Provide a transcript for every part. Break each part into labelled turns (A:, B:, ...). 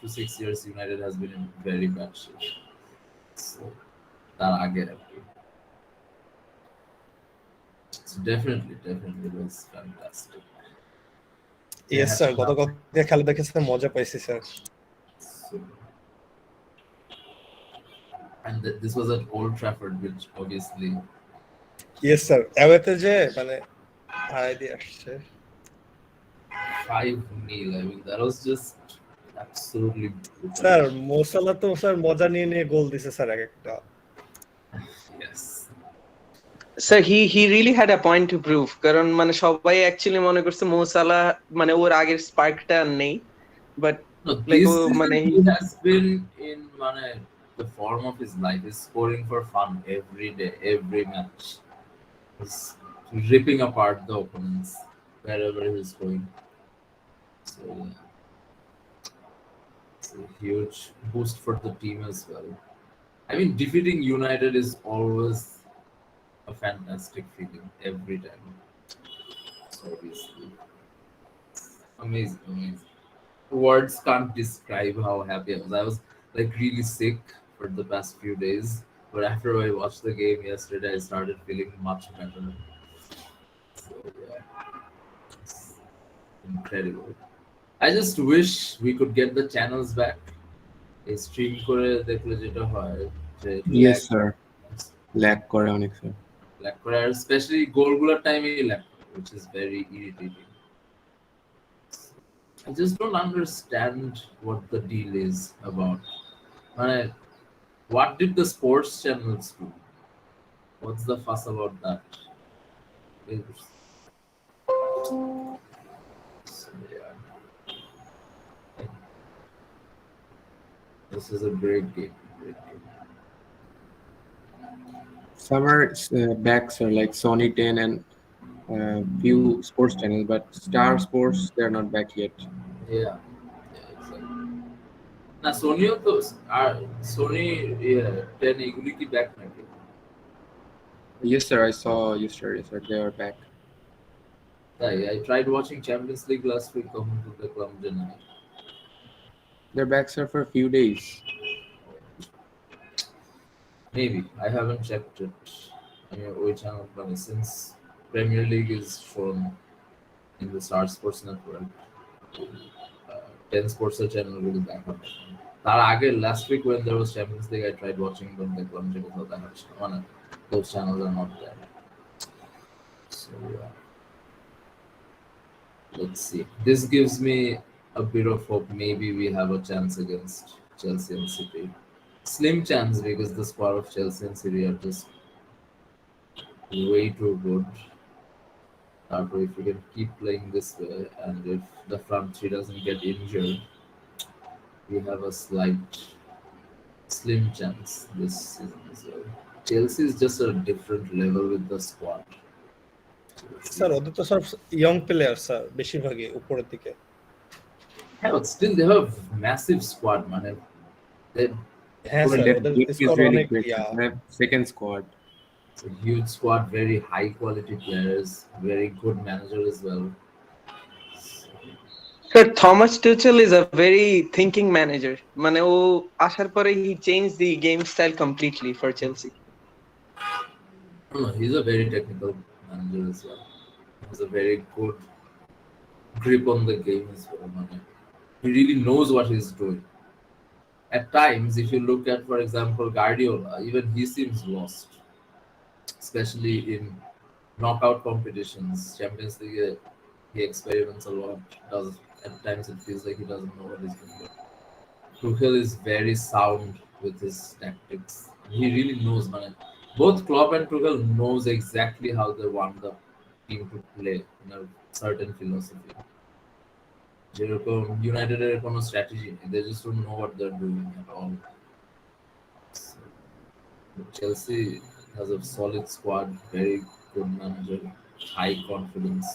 A: to 6 years, United has been in very bad shape. So that again, so definitely it was fantastic. They
B: yes
A: had
B: sir, গতকালকে খেলা দেখে sir মজা পাইছি sir.
A: so, and this was at Old Trafford, which obviously
B: yes sir, অ্যাওয়েতে যে মানে হারাই দিয়ে আসছে।
A: 5-0. I mean, that was just absolutely brutal.
B: Sir Mo Salah তো স্যার মজা নিয়ে নিয়ে গোল দিছে স্যার এক একটা।
A: Yes.
C: Sir he really had a point to prove, কারণ মানে সবাই অ্যাকচুয়ালি মনে করছে মো সালাহ মানে ওর আগের স্পার্কটা আর নেই, বাট
A: No,
C: লাইক
A: this
C: ও
A: season
C: মানে
A: he has been in the form of his life. He's scoring for fun every day, every match. He's ripping apart the opponents wherever he's going. So yeah, it's a huge boost for the team as well. I mean, defeating United is always a fantastic feeling every time. So obviously, amazing. Words can't describe how happy I was. I was like really sick for the past few days, but after I watched the game yesterday, I started feeling much better. So yeah, it's incredible. I just wish we could get the channels back. এই stream করে দেখলে যেটা হয় যে
D: Yes, sir. Lag করে অনেক sir.
A: Lag করে, আর specially গোলগুলোর টাইমেই ল্যাগ করে, which is very irritating. I just don't understand what the deal is about. মানে, what did the sports channels do? What's the fuss about that? So, yeah. This is a great game.
D: Summer backs are like Sony 10 and few sports channels, but Star Sports they're not back yet.
A: Yeah, exactly. না সোনিও তো Sony 10 এগুলি কি back নাকি?
D: Yes, sir. I saw yesterday, sir. They are back.
A: I tried watching Champions League last week. তখন তো দেখলাম যে না।
D: They're back, sir, for a few days.
A: Maybe I haven't checked it. I mean, which channel since Premier League is shown in the Star Sports network. 10 Sports channel will back up. তার আগে last week when there was Champions League, I tried watching them. দেখলাম যে কোথাও দেখাচ্ছে না, those channels are not there. So yeah, let's see. This gives me a bit of hope. Maybe we have a chance against Chelsea and City. Slim chance because the squad of Chelsea and City are just way too good. If we can keep playing this way, and if the front three doesn't get injured, we have a slim chance this season as well. Chelsea is just a different level with the squad.
B: Sir ওদের তো সব young player sir বেশিরভাগই উপরের দিকে।
A: Yeah, but still they have massive squad, man.
B: হ্যাঁ sir, ওদের score অনেক
D: Second squad.
A: It's a huge squad, very high quality players, very good manager as well.
C: Sir Thomas Tuchel is a very thinking manager, মানে ও আসার পরে he change the game style completely for Chelsea.
A: No, he's a very technical manager as well. He has a very good grip on the game as well. Man. He really knows what he's doing. At times, if you look at, for example, Guardiola, even he seems lost, especially in knockout competitions. Champions League, he experiments a lot. At times it feels like he doesn't know what he's doing. Tuchel is very sound with his tactics. He really knows, man. Both Klopp and Tuchel knows exactly how they want the team to play in a certain philosophy. যেরকম ইউনাইটেডের কোনো strategy নেই, they just don't know what they're doing at all. So, Chelsea has a solid squad, very good manager, high confidence.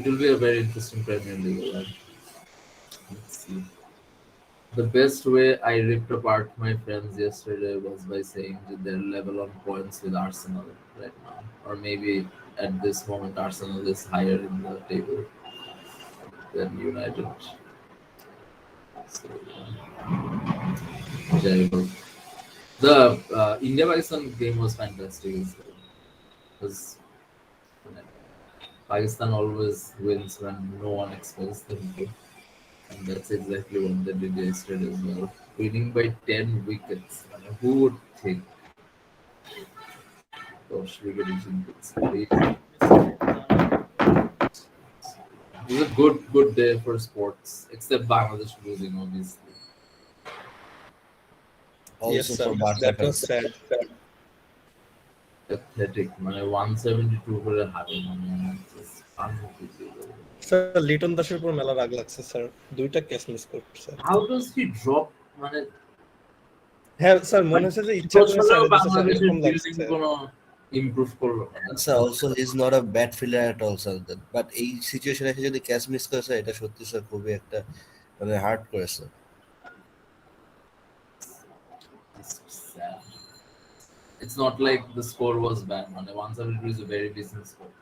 A: It will be a very interesting Premier League. Right? Let's see. The best way I ripped apart my friends yesterday was by saying that they're level on points with Arsenal right now, or maybe at this moment Arsenal is higher in the table than United. So, terrible. The India-Pakistan game was fantastic. Because Pakistan always wins when no one expects them to. And that's exactly what they did yesterday as well. Winning by 10 wickets. Who would think? Gosh, wicket is crazy. It was a good day for sports, except Bangladesh losing, obviously.
B: Yes,
E: Also
B: sir.
E: for Barca
B: That was
E: fans.
B: sad.
A: Pathetic. 172 করে হারে just unbelievable.
B: Sir Liton দাসের উপর মেলা রাগ লাগছে sir, দুইটা catch miss করছে।
A: How does he drop?
B: হ্যাঁ স্যার, মনে হচ্ছে যে ইচ্ছা করে ছেড়ে দিয়েছে স্যার,
A: বাংলাদেশের
B: এরকম
A: ফিল্ডিং
B: লাগছে।
A: কোনো ইমপ্রুভ করলো না।
E: Sir, also he's not a bad fielder at all, sir. But এই সিচুয়েশনে এসে যদি ক্যাচ মিস করে স্যার, এটা সত্যি স্যার খুবই একটা মানে হার্ট করেছে।
A: It's sad. It's not like the score was bad. 172 is a very decent score.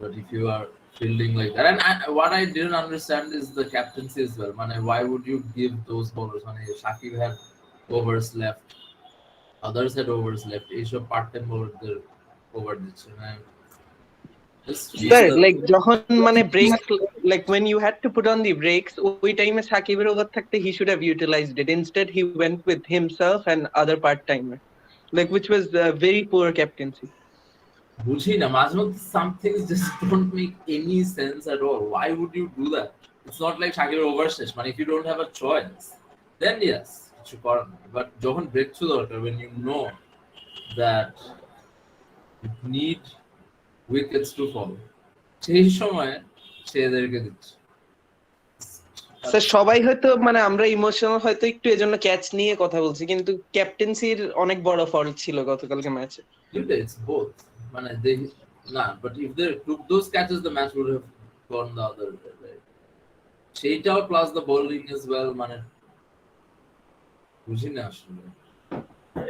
A: But if you are fielding like that, and what I didn't understand is the captaincy as well. Why would you give those bowlers? Shakib had overs left, others had overs left. Asia part-time bowler their over দিচ্ছে।
C: Sir, like যখন মানে breaks, like when you had to put on the breaks, ওই টাইমে সাকিবের over থাকতে he should have utilized it. Instead, he went with himself and other part-timer, like which was very poor captaincy.
A: বুঝি না, মাঝে মধ্যে some things just don't make any sense at all. Why would you do that? It's not like Shakib's over শেষ, if you don't have a choice, then yes, কিছু করার নেই। But যখন breakthrough দরকার, when you know that you need wickets to fall, সেই সময় সে এদেরকে দিচ্ছে।
C: স্যার সবাই হয়তো মানে আমরা ইমোশনাল হয়তো একটু এজন্য ক্যাচ নিয়ে কথা বলছি, কিন্তু ক্যাপ্টেন্সির অনেক বড় ফল্ট ছিল গতকালকে ম্যাচে।
A: It's both. But if they took those catches, the match would have gone the other way, right? সেইটাও plus the bowling as well, বুঝি না আসলে।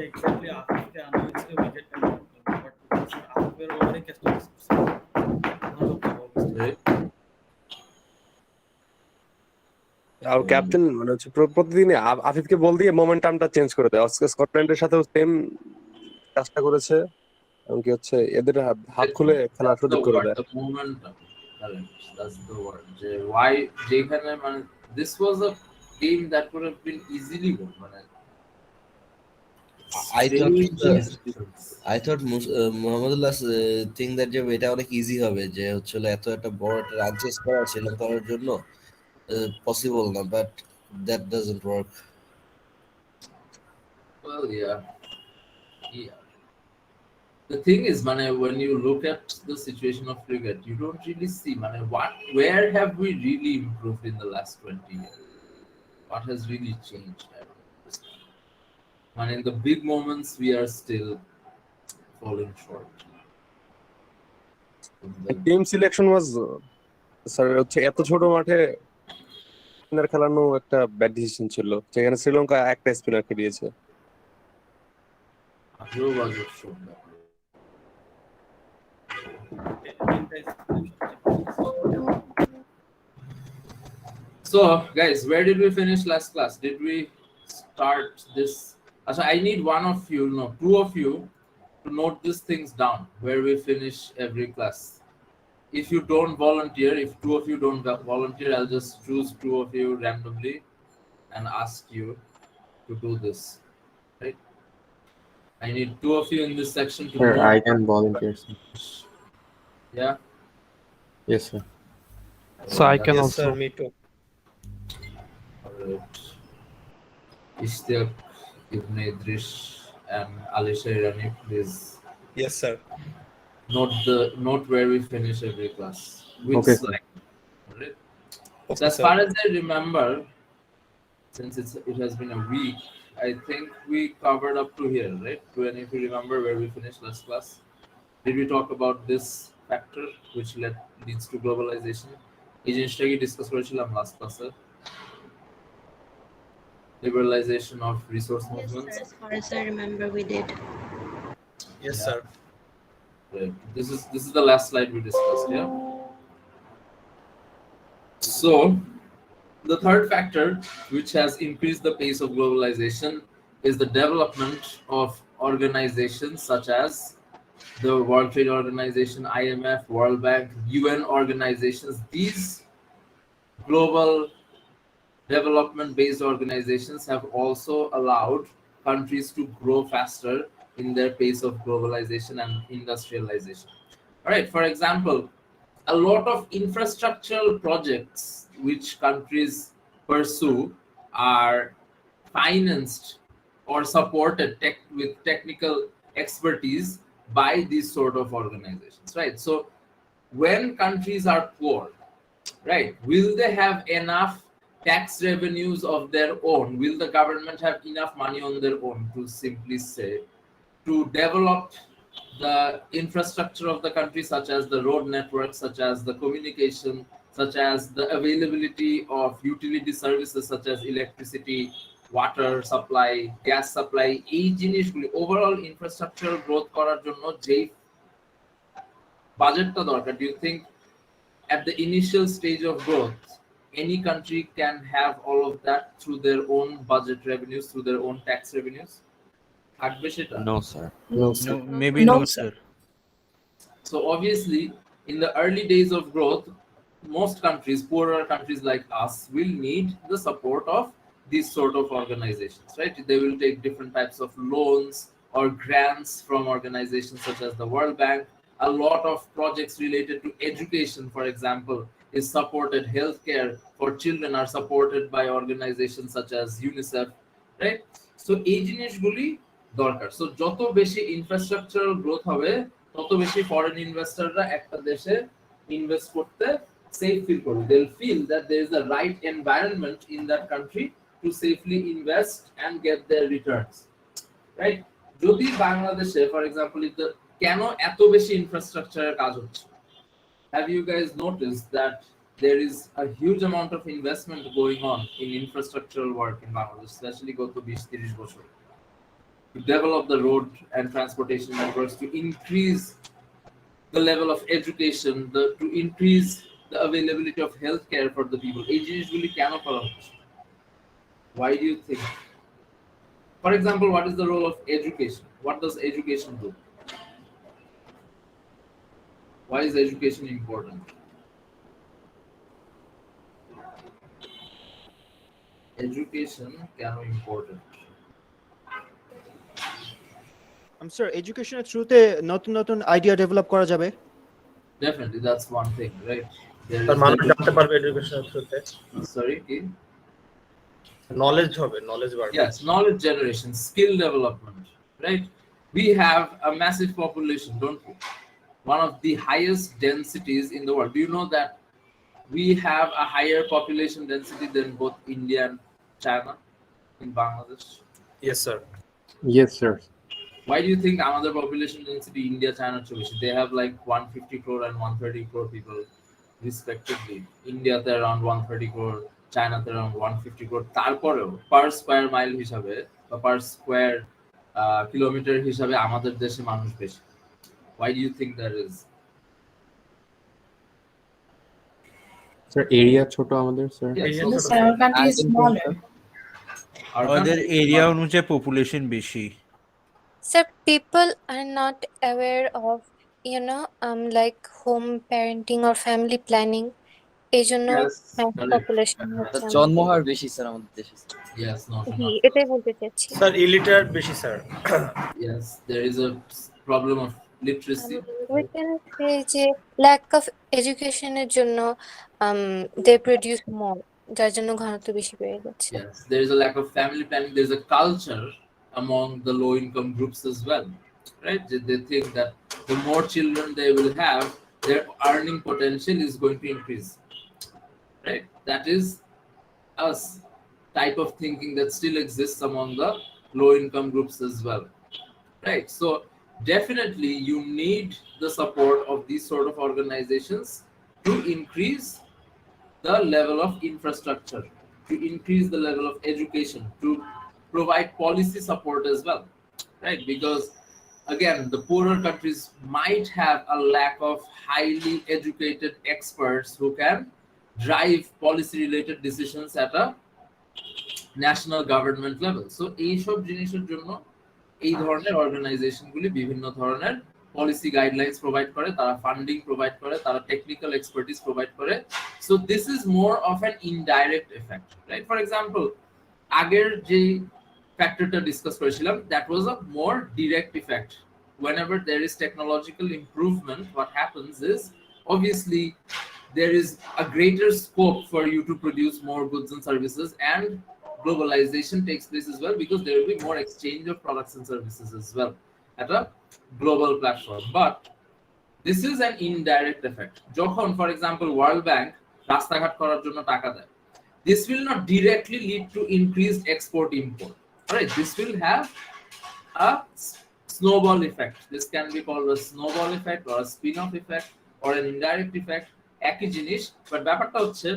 F: এক্স্যাক্টলি আফিফকে আনা হয়েছিল উইকেট টাইমার, বাট আফিফের ওভারে ক্যাচটা মিস করছে।
A: Right?
G: আর ক্যাপ্টেন মানে হচ্ছে প্রতিদিনই আফিফকে বল দিয়ে মোমেন্টামটা চেঞ্জ করে দেয়। আজকে স্কটল্যান্ডের সাথেও সেম কাজটা করেছে, এমনকি হচ্ছে এদের হাত খুলে খেলার সুযোগ করে দেয়।
A: The momentum, correct. That's the word. Why যেখানে this was a game that could have been easily won.
E: I thought Mohammadullah think that যে এটা অনেক ইজি হবে, যে হচ্ছে এত একটা বড় একটা রান চেস করা শ্রীলঙ্কার জন্য পসিবল না, but that doesn't work.
A: Well, yeah. The thing is, when you look at the situation of cricket, you don't really see, where have we really improved in the last 20 years? What has really changed? I don't understand. In the big moments, we are still falling short.
G: Team selection was sir হচ্ছে এত ছোট মাঠে spinner খেলানো একটা bad decision ছিল, যেখানে শ্রীলঙ্কা একটা স্পিনারকে দিয়েছে।
A: So, guys, where did we finish last class? Did we start this? So I need one of you, no, two of you, to note these things down where we finish every class. If you don't volunteer, if two of you don't volunteer, I'll just choose two of you randomly and ask you to do this. Right? I need two of you in this section to
D: Sir,
A: note.
D: I can volunteer, sir.
A: Yeah?
D: Yes, sir.
H: So I can
B: Yes,
H: also.
B: sir, me too.
A: Alright. Ishtiaq, Ibn Idris, and Alisha Irani, please
B: Yes, sir.
A: note where we finish every class. Which
D: Okay, sir.
A: slide. Alright. So
B: Okay,
A: as
B: sir.
A: far as I remember, since it has been a week, I think we covered up to here, right? Do any of you remember where we finished last class? Did we talk about this factor which leads to globalization? এই জিনিসটা কি discuss করেছিলাম last ক্লাসে? Liberalization of resource movements.
I: Yes, sir, as far as I remember, we did.
B: Yes,
A: Yeah.
B: sir.
A: Right. This is the last slide we discussed, yeah? So The third factor, which has increased the pace of globalization, is the development of organizations such as the World Trade Organization, IMF, World Bank, UN organizations. These global development-based organizations have also allowed countries to grow faster in their pace of globalization and industrialization. All right, for example, a lot of infrastructural projects which countries pursue are financed or supported with technical expertise by these sort of organizations, right? So when countries are poor, right, will they have enough tax revenues of their own? Will the government have enough money on their own, to simply say, to develop the infrastructure of the country, such as the road network, such as the communication, such as the availability of utility services such as electricity, water supply, gas supply, এই জিনিসগুলি overall infrastructural growth করার জন্য যেই বাজেটটা দরকার, do you think at the initial stage of growth any country can have all of that through their own budget revenues, through their own tax revenues? থাকবে সেটা?
J: No, sir.
D: No,
H: No,
D: sir.
H: maybe
I: No,
H: no,
I: sir.
H: sir.
A: So obviously, in the early days of growth, most countries, poorer countries like us, will need the support of these sort of organizations, right? They will take different types of loans or grants from organizations such as the World Bank. A lot of projects related to education, for example, is supported. Healthcare for children are supported by organizations such as UNICEF, right? So এই জিনিসগুলি দরকার। So যত বেশি infrastructural growth হবে, তত বেশি foreign ইনভেস্টররা একটা দেশে ইনভেস্ট করতে সেফ ফিল করবে। They'll feel that there is the right environment in that country to safely invest and get their returns, right? যদি বাংলাদেশে, ফর এক্সাম্পল, কেন এত বেশি ইনফ্রাস্ট্রাকচারের কাজ হচ্ছে? Have you guys noticed that there is a huge amount of investment going on in infrastructural work in Bangladesh, especially গত 20-30 বছর, to develop the road and transportation networks, to increase the level of education, to increase the availability of healthcare for the people? এই জিনিসগুলি কেন করা হচ্ছে? Why do you think? For example, what is the role of education? What does education do? Why is education important? Education কেন important?
K: Sir এডুকেশনের থ্রুতে নতুন নতুন আইডিয়া ডেভেলপ করা যাবে।
A: Definitely, that's one thing, right? There
B: তার
A: is
B: মানুষ জানতে পারবে এডুকেশনের থ্রুতে,
A: sorry, কি?
B: নলেজ হবে, নলেজ বাড়বে।
A: Yes, knowledge generation, skill development, right? We have a massive population, don't we? One of the highest densities in the world. Do you know that we have a higher population density than both India and China in Bangladesh?
B: Yes, sir.
D: Yes, sir.
A: Why do you think another population density India, China, China? They have like 150 crore and 130 crore people respectively. India they around 130 crore, China they around 150 crore. তারপরেও per square mile হিসাবে বা per square kilometer হিসাবে আমাদের দেশে মানুষ বেশি। Why do you think that is?
D: Sir, area ছোট আমাদের, sir.
A: Yes,
B: Area
A: also
B: ছোট।
I: Sir, our country is smaller.
A: our
H: আমাদের
A: country is
H: এরিয়া
A: not-
H: অনুযায়ী পপুলেশন বেশি।
I: Sir, people are not aware of, like home parenting or family planning. এই জন্য
A: Yes, correct.
I: Population হচ্ছে
J: তার জন্মহার বেশি স্যার আমাদের দেশে।
A: Yes, not
I: G,
A: enough.
I: এটাই বলতে চাচ্ছি।
B: স্যার ইলিটারেট বেশি sir.
A: Yes, there is a problem of literacy.
I: We can say যে lack of education এর জন্য they produce more, যার জন্য ঘনত্ব বেশি বেড়ে যাচ্ছে।
A: Yes, there is a lack of family planning. There's a culture among the low-income groups as well, right? They think that the more children they will have, their earning potential is going to increase, right? That is a type of thinking that still exists among the low-income groups as well, right? So definitely you need the support of these sort of organizations to increase the level of infrastructure, to increase the level of education, to provide policy support as well, right? Because again, the poorer countries might have a lack of highly educated experts who can drive policy related decisions at a national government level. So এইসব জিনিসের জন্য এই ধরনের অর্গানাইজেশনগুলি বিভিন্ন ধরনের policy guidelines provide করে, তারা funding provide করে, তারা টেকনিক্যাল এক্সপার্টিস প্রোভাইড করে। So this is more of an indirect effect, right? For example, আগের যে ফ্যাক্টরটা ডিসকাস করেছিলাম, that was a more direct effect. Whenever there is technological improvement, what happens is obviously there is a greater scope for you to produce more goods and services, and globalization takes place as well, because there will be more exchange of products and services as well at a global platform. But this is an indirect effect. যখন, for example, World Bank রাস্তাঘাট করার জন্য টাকা দেয়, this will not directly lead to increased export import, right? This will have a snowball effect. This can be called a snowball effect or a spin-off effect or an indirect effect. একই জিনিস, but ব্যাপারটা হচ্ছে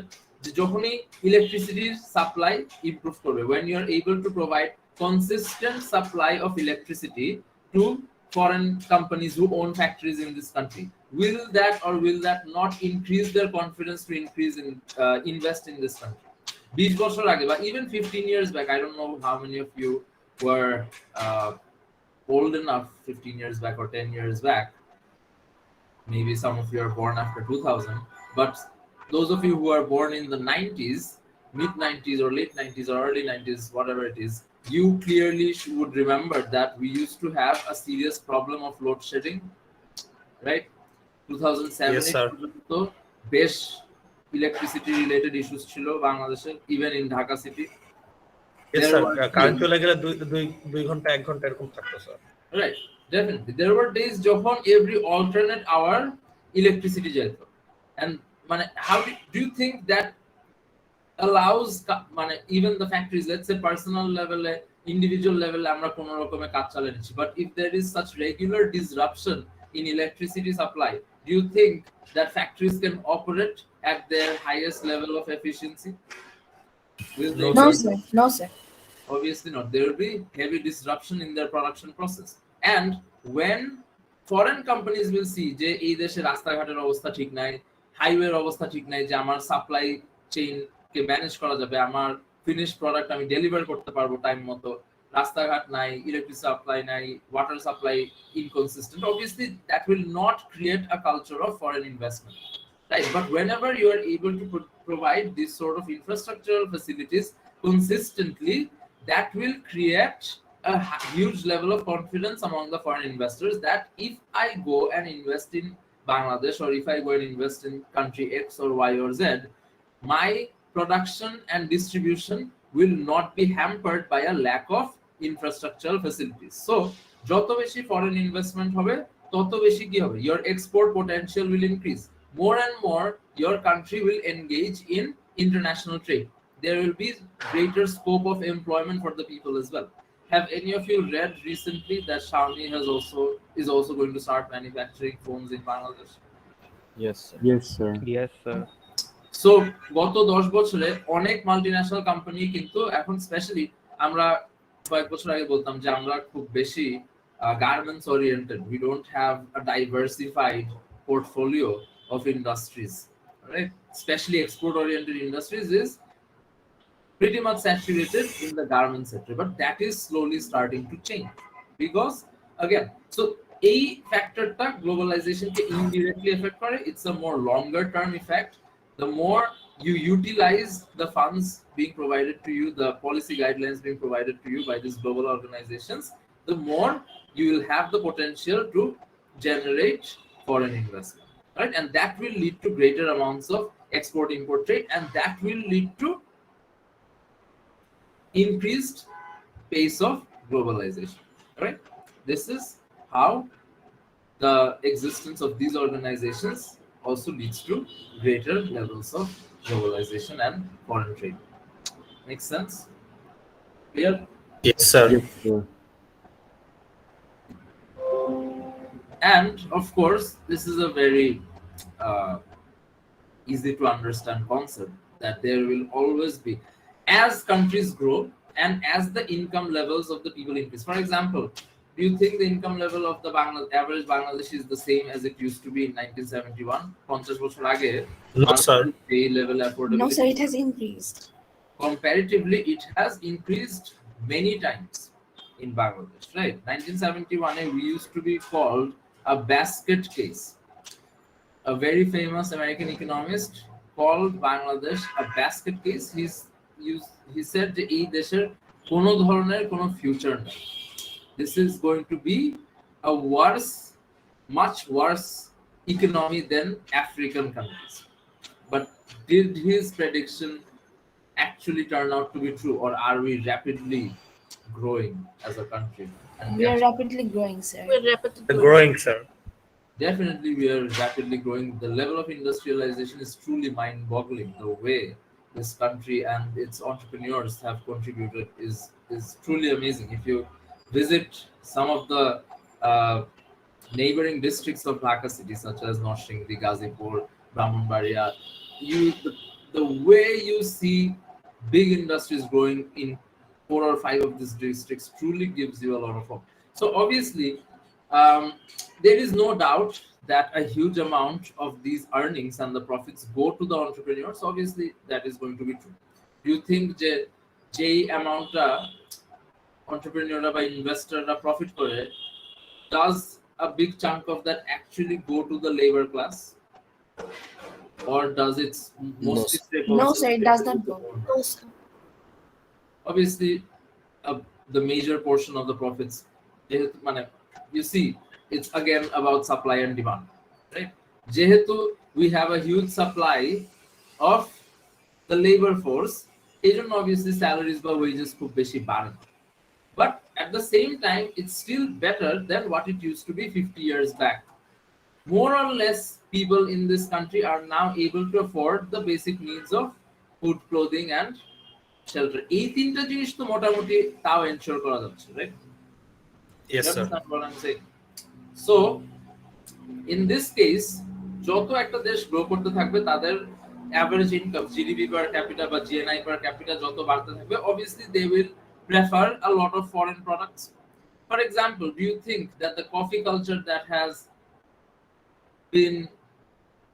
A: যে যখনই ইলেকট্রিসিটির supply improve করবে, when you are able to provide consistent supply of electricity to foreign companies who own factories in this country, will that or will that not increase their confidence to increase in invest in this country? 20 বছর আগে বা even 15 years back, I don't know how many of you were old enough 15 years back or 10 years back. Maybe some of you are born after 2000, but those of you who are born in the 90s, mid 90s or late 90s or early 90s, whatever it is, you clearly would remember that we used to have a serious problem of load shedding, right? 2007
B: Yes, sir.
A: তো বেশ electricity related issues ছিল বাংলাদেশে, even in Dhaka city.
B: Yes,
A: There
B: sir.
A: were-
B: current চলে গেলে 2 ঘন্টা 1 ঘন্টা এরকম থাকতো sir.
A: Right, definitely. There were days যখন every alternate hour electricity যেত, and how do you think that allows even the factories, let's say personal level, individual level, আমরা কোনো রকমে কাজ চালিয়ে নিচ্ছি, but if there is such regular disruption in electricity supply, do you think that factories can operate at their highest level of efficiency? Will they?
L: No, sir. No, sir.
A: Obviously not. There will be heavy disruption in their production process. And when foreign companies will see যে এই দেশে রাস্তাঘাটের অবস্থা ঠিক নাই, হাইওয়ের অবস্থা ঠিক নাই, যে আমার সাপ্লাই চেইন কে ম্যানেজ করা যাবে, আমার ফিনিশ প্রোডাক্ট আমি ডেলিভার করতে পারবো টাইম মতো, রাস্তাঘাট নাই, ইলেকট্রিক সাপ্লাই নাই, water supply inconsistent, obviously that will not create a culture of foreign investment, right? But whenever you are able to provide this sort of infrastructural facilities consistently, that will create a huge level of confidence among the foreign investors that if I go and invest in Bangladesh, or if I go and invest in country X or Y or Z, my production and distribution will not be hampered by a lack of infrastructural facilities. So যত বেশি foreign investment হবে, তত বেশি কি হবে? Your export potential will increase. More and more your country will engage in international trade. There will be greater scope of employment for the people as well. Have any of you read recently that Xiaomi is also going to start manufacturing phones in Bangladesh?
J: Yes, sir.
D: Yes, sir.
H: Yes, sir.
A: So গত 10 বছরে অনেক multinational company কিন্তু এখন, specially আমরা কয়েক বছর আগে বলতাম যে আমরা খুব বেশি garments oriented, we don't have a diversified portfolio of industries, right? Especially export oriented industries is pretty much saturated in the garment sector, but that is slowly starting to change, because again, so a factor ta globalization ke indirectly affect kore. It's a more longer term effect. The more you utilize the funds being provided to you, the policy guidelines being provided to you by these global organizations, the more you will have the potential to generate foreign investment, right? And that will lead to greater amounts of export import trade, and that will lead to increased pace of globalization, right? This is how the existence of these organizations also leads to greater levels of globalization and foreign trade. Makes sense? Clear?
B: Yes, sir.
D: Yes, sir.
A: And of course, this is a very easy to understand concept, that there will always be, as countries grow and as the income levels of the people increase. For example, Do you think the income level of the average Bangladeshi is the same as it used to be in 1971? 50 বছর আগে
B: No, sir.
A: pay level
L: No,
A: affordability.
L: sir, it has increased.
A: Comparatively, it has increased many times in Bangladesh, right? 1971, we used to be called a basket case. A very famous American economist called Bangladesh a basket case. He said যে এই দেশের কোনো ধরনের কোনো future নেই. This is going to be a much worse economy than African countries. But did his prediction actually turn out to be true, or are we rapidly growing as a country? And
L: We are rapidly growing, sir.
J: We're rapidly
B: Growing, sir.
A: Definitely, we are rapidly growing. The level of industrialization is truly mind-boggling. The way this country and its entrepreneurs have contributed is truly amazing. If you visit some of the neighboring districts of Dhaka city, such as Noshingri, Gazipur, Brahmanbaria, the way you see big industries growing in 4 or 5 of these districts truly gives you a lot of hope. So obviously, there is no doubt that a huge amount of these earnings and the profits go to the entrepreneurs. Obviously, that is going to be true. Do you think যে amount entrepreneur বা investor profit করে, does a big chunk of that actually go to the labor class, or does it mostly
L: No, sir, it does not go.
J: No, sir.
A: Obviously, the major portion of the profits, you see, it's again about supply and demand, right? Jehetu we have a huge supply of the labor force, ejon obviously salaries বা wages খুব বেশি বাড়ে না. But at the same time, it's still better than what it used to be 50 years back. More or less, people in this country are now able to afford the basic needs of food, clothing, and shelter. এই তিনটা জিনিস তো মোটামুটি তাও ensure করা যাচ্ছে, right?
B: Yes, sir.
A: Understand what I'm saying? So, in this case, যত একটা দেশ গ্রো করতে থাকবে তাদের average income, GDP per capita বা GNI per capita যত বাড়তে থাকবে, obviously they will prefer a lot of foreign products. For example, do you think that the coffee culture that has been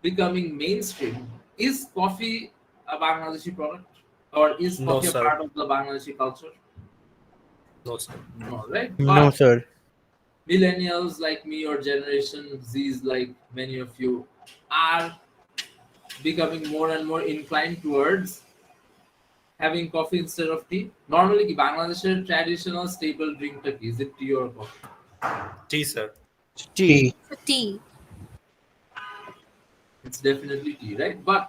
A: becoming mainstream, is coffee a Bangladeshi product, or is
B: No,
A: coffee a
B: sir.
A: part of the Bangladeshi culture?
B: No, sir.
A: No, right?
B: No,
A: But
B: sir.
A: millennials like me, or Generation Z's like many of you, are becoming more and more inclined towards having coffee instead of tea. Normally, ki Bangladesh's traditional staple drink ta ki? Is it tea or coffee?
B: Tea, sir.
K: Tea.
I: Tea.
A: It's definitely tea, right? But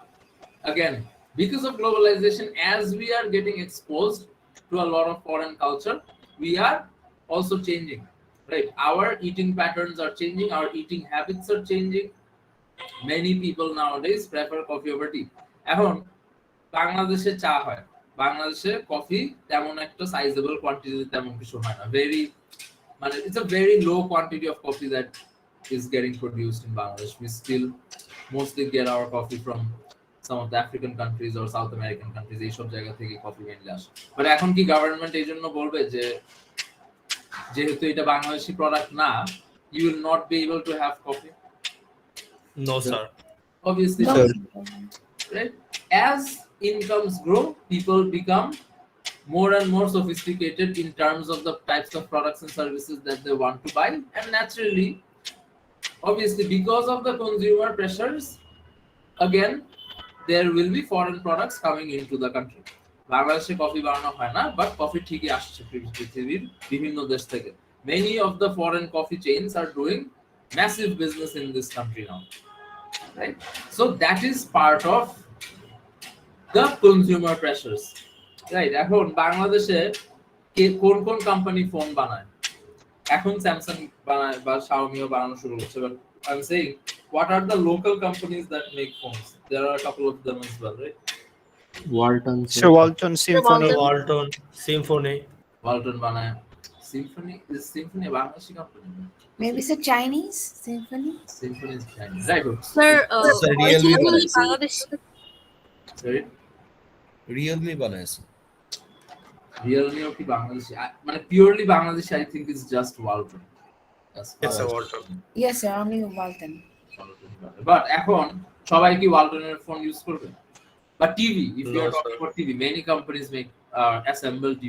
A: again, because of globalization, as we are getting exposed to a lot of foreign culture, we are also changing, right? Our eating patterns are changing, our eating habits are changing. Many people nowadays prefer coffee over tea. এখন বাংলাদেশে চা হয়, বাংলাদেশে coffee তেমন একটা sizeable quantity তেমন কিছু হয় না. It's a very low quantity of coffee that is getting produced in Bangladesh. We still mostly get our coffee from some of the African countries or South American countries. এইসব জায়গা থেকে coffee mainly আসে. But এখন কি government এই জন্য বলবে যে যেহেতু এটা বাংলাদেশি প্রোডাক্ট না, you will not be able to have coffee?
B: No, sir.
A: Obviously,
L: No,
A: sir.
L: sir.
A: Right? As incomes grow, people become more and more sophisticated in terms of the types of products and services that they want to buy, and naturally, obviously, because of the consumer pressures, again, there will be foreign products coming into the country. বাংলাদেশে coffee বানানো হয় না, but coffee ঠিকই আসছে পৃথিবীর বিভিন্ন দেশ থেকে. Many of the foreign coffee chains are doing massive business in this country now, right? So that is part of the consumer pressures, right? এখন বাংলাদেশে কোন কোন কোম্পানি ফোন বানায়? এখন স্যামসাং বানায় বা শাওমিও বানানো শুরু করছে, but I'm saying, what are the local companies that make phones? There are a couple of them as well, right?
D: Walton.
K: Sir Walton, Symphony.
B: Walton, Symphony.
A: Walton বানায়. Is Symphony a Bangladeshi company?
L: Maybe it's a Chinese symphony.
A: Symphony is Chinese, right?
J: Sir,
E: Realme
J: originally
E: বানাইছে।
J: Bangladesh.
A: Sorry?
E: Realme বানাইছে।
A: রিয়েলমিও কি বাংলাদেশি মানে purely Bangladeshi I think is just Walton
B: Yes, sir, Walton.
L: Yes, sir. Only Walton.
A: But এখন সবাই কি ওয়ালটনের phone use করবে বা টিভি ইফ ইউ
B: No,
A: আর
B: sir.
A: Talking for TV many companies make assemble